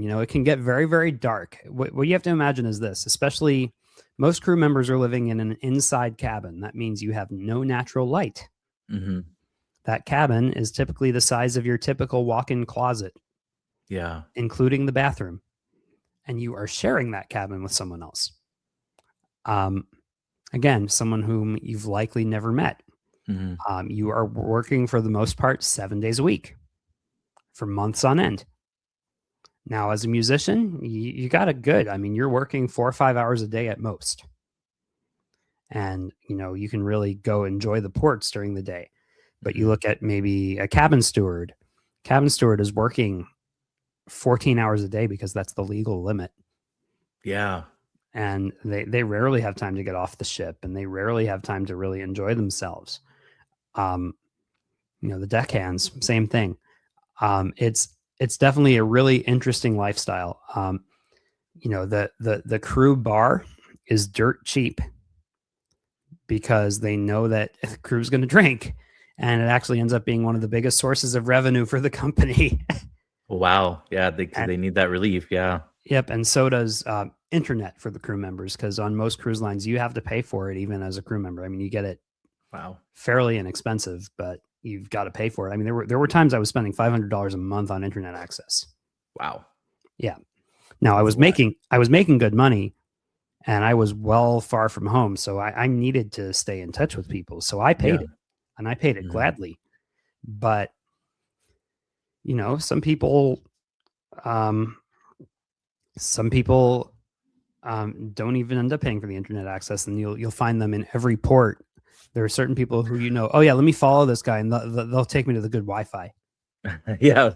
It can get very, very dark. What you have to imagine is this, especially most crew members are living in an inside cabin. That means you have no natural light. Mm-hmm. That cabin is typically the size of your typical walk-in closet, Yeah. including the bathroom. And you are sharing that cabin with someone else. Again, someone whom you've likely never met. Mm-hmm. You are working for the most part 7 days a week for months on end. Now, as a musician, you got it good. I mean, you're working 4 or 5 hours a day at most. And, you can really go enjoy the ports during the day. But you look at maybe a cabin steward. Cabin steward is working 14 hours a day because that's the legal limit. Yeah. And they rarely have time to get off the ship, and they rarely have time to really enjoy themselves. The deckhands, same thing. It's definitely a really interesting lifestyle. The crew bar is dirt cheap because they know that the crew's going to drink, and it actually ends up being one of the biggest sources of revenue for the company. Wow. Yeah. They need that relief. Yeah. Yep. And so does internet for the crew members, because on most cruise lines, you have to pay for it even as a crew member. I mean, you get it fairly inexpensive, but you've got to pay for it. I mean, there were times I was spending $500 a month on internet access. Wow. Yeah. Now I was making good money, and I was well far from home. So I needed to stay in touch with people. So I paid it, and I paid it gladly. But, some people don't even end up paying for the internet access, and you'll find them in every port. There are certain people who, oh yeah, let me follow this guy, and they'll take me to the good Wi-Fi. Yeah.